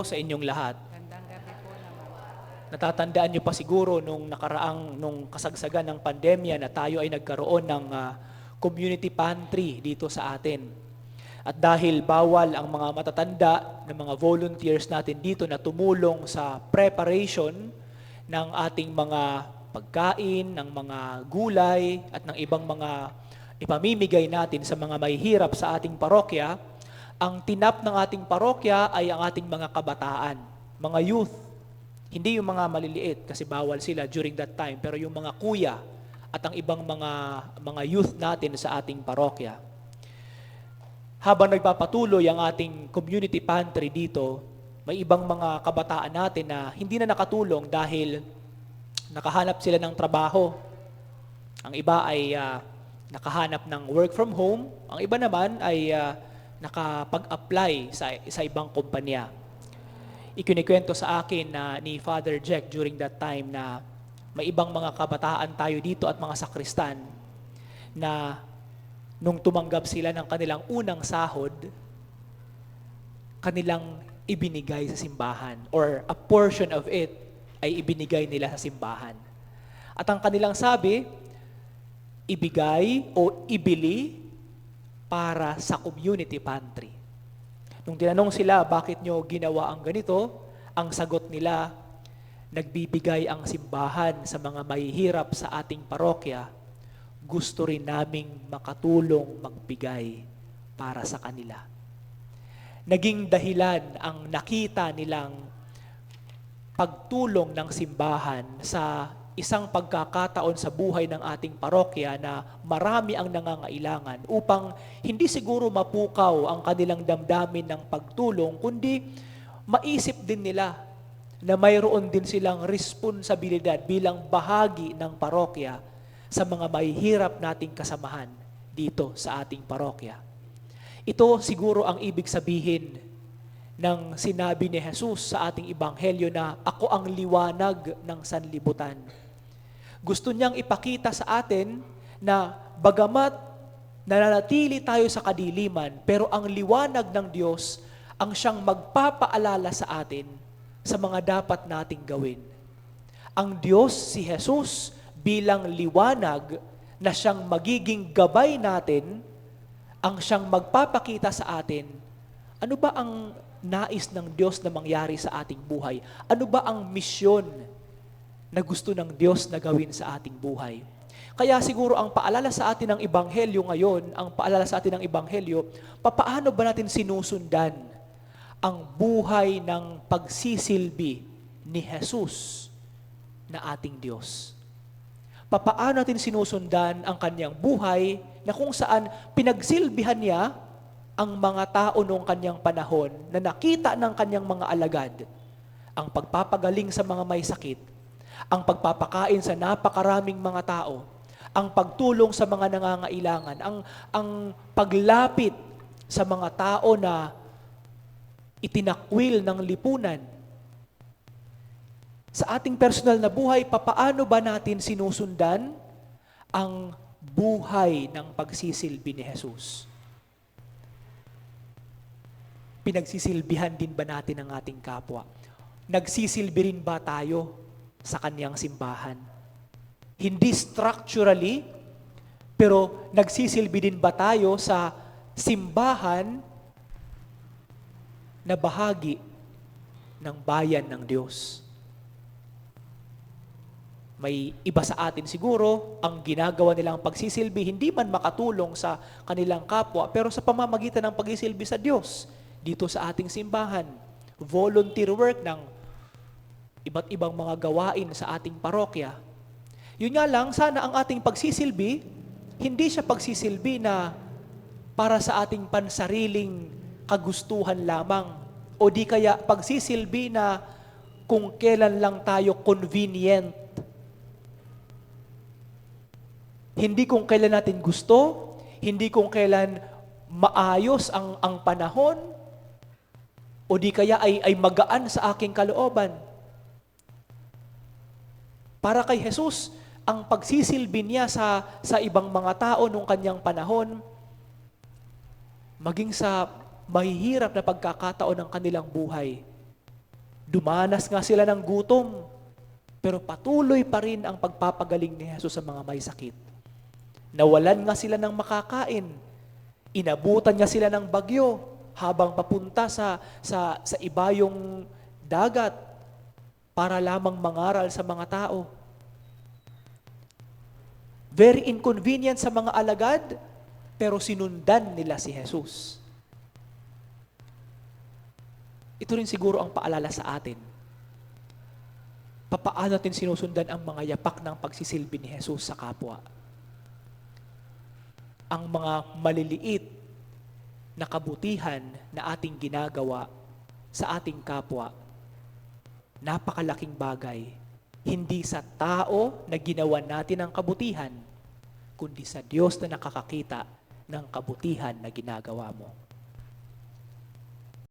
Sa inyong lahat. Gandang gabi po naman. Natatandaan niyo pa siguro nung kasagsagan ng pandemya na tayo ay nagkaroon ng community pantry dito sa atin. At dahil bawal ang mga matatanda ng mga volunteers natin dito na tumulong sa preparation ng ating mga pagkain, ng mga gulay at ng ibang mga ipamimigay natin sa mga mahihirap sa ating parokya, ang tinap ng ating parokya ay ang ating mga kabataan, mga youth. Hindi yung mga maliliit kasi bawal sila during that time, pero yung mga kuya at ang ibang mga youth natin sa ating parokya. Habang nagpapatuloy ang ating community pantry dito, may ibang mga kabataan natin na hindi na nakatulong dahil nakahanap sila ng trabaho. Ang iba ay nakahanap ng work from home, ang iba naman ay nakapag-apply sa ibang kumpanya. Ikinikwento sa akin ni Father Jack during that time na may ibang mga kabataan tayo dito at mga sakristan na nung tumanggap sila ng kanilang unang sahod, kanilang ibinigay sa simbahan or a portion of it ay ibinigay nila sa simbahan. At ang kanilang sabi, ibigay o ibili para sa community pantry. Nung tinanong sila, bakit nyo ginawa ang ganito? Ang sagot nila, nagbibigay ang simbahan sa mga mahihirap sa ating parokya. Gusto rin naming makatulong magbigay para sa kanila. Naging dahilan ang nakita nilang pagtulong ng simbahan sa isang pagkakataon sa buhay ng ating parokya na marami ang nangangailangan upang hindi siguro mapukaw ang kanilang damdamin ng pagtulong, kundi maisip din nila na mayroon din silang responsibilidad bilang bahagi ng parokya sa mga mahihirap nating kasamahan dito sa ating parokya. Ito siguro ang ibig sabihin ng sinabi ni Jesus sa ating ebanghelyo na ako ang liwanag ng sanlibutan. Gusto niyang ipakita sa atin na bagamat nananatili tayo sa kadiliman, pero ang liwanag ng Diyos ang siyang magpapaalala sa atin sa mga dapat nating gawin. Ang Diyos, si Jesus, bilang liwanag na siyang magiging gabay natin, ang siyang magpapakita sa atin, ano ba ang nais ng Diyos na mangyari sa ating buhay? Ano ba ang misyon na gusto ng Diyos na gawin sa ating buhay? Kaya siguro ang paalala sa atin ng Ebanghelyo ngayon, ang paalala sa atin ng Ebanghelyo, papaano ba natin sinusundan ang buhay ng pagsisilbi ni Jesus na ating Diyos? Papaano natin sinusundan ang kanyang buhay na kung saan pinagsilbihan niya ang mga tao noong kanyang panahon na nakita ng kanyang mga alagad, ang pagpapagaling sa mga may sakit, ang pagpapakain sa napakaraming mga tao, ang pagtulong sa mga nangangailangan, ang paglapit sa mga tao na itinakwil ng lipunan. Sa ating personal na buhay, papaano ba natin sinusundan ang buhay ng pagsisilbi ni Jesus? Pinagsisilbihan din ba natin ang ating kapwa? Nagsisilbi rin ba tayo sa kanyang simbahan? Hindi structurally, pero nagsisilbi din ba tayo sa simbahan na bahagi ng bayan ng Diyos? May iba sa atin siguro, ang ginagawa nilang pagsisilbi, hindi man makatulong sa kanilang kapwa, pero sa pamamagitan ng pagsisilbi sa Diyos, dito sa ating simbahan, volunteer work ng iba't ibang mga gawain sa ating parokya. Yun nga lang, sana ang ating pagsisilbi, hindi siya pagsisilbi na para sa ating pansariling kagustuhan lamang, o di kaya pagsisilbi na kung kailan lang tayo convenient. Hindi kung kailan natin gusto, hindi kung kailan maayos ang panahon, o di kaya ay magaan sa aking kalooban. Para kay Jesus, ang pagsisilbi niya sa ibang mga tao nung kanyang panahon, maging sa mahihirap na pagkakataon ng kanilang buhay, Dumanas nga sila ng gutom, pero patuloy pa rin ang pagpapagaling ni Jesus sa mga may sakit. Nawalan nga sila ng makakain. Inabutan nga sila ng bagyo habang papunta sa ibayong dagat para lamang mangaral sa mga tao. Very inconvenient sa mga alagad, pero sinundan nila si Jesus. Ito rin siguro ang paalala sa atin. Papaano natin sinusundan ang mga yapak ng pagsisilbi ni Jesus sa kapwa? Ang mga maliliit na kabutihan na ating ginagawa sa ating kapwa, napakalaking bagay, hindi sa tao na ginawa natin ang kabutihan, kundi sa Diyos na nakakakita ng kabutihan na ginagawa mo.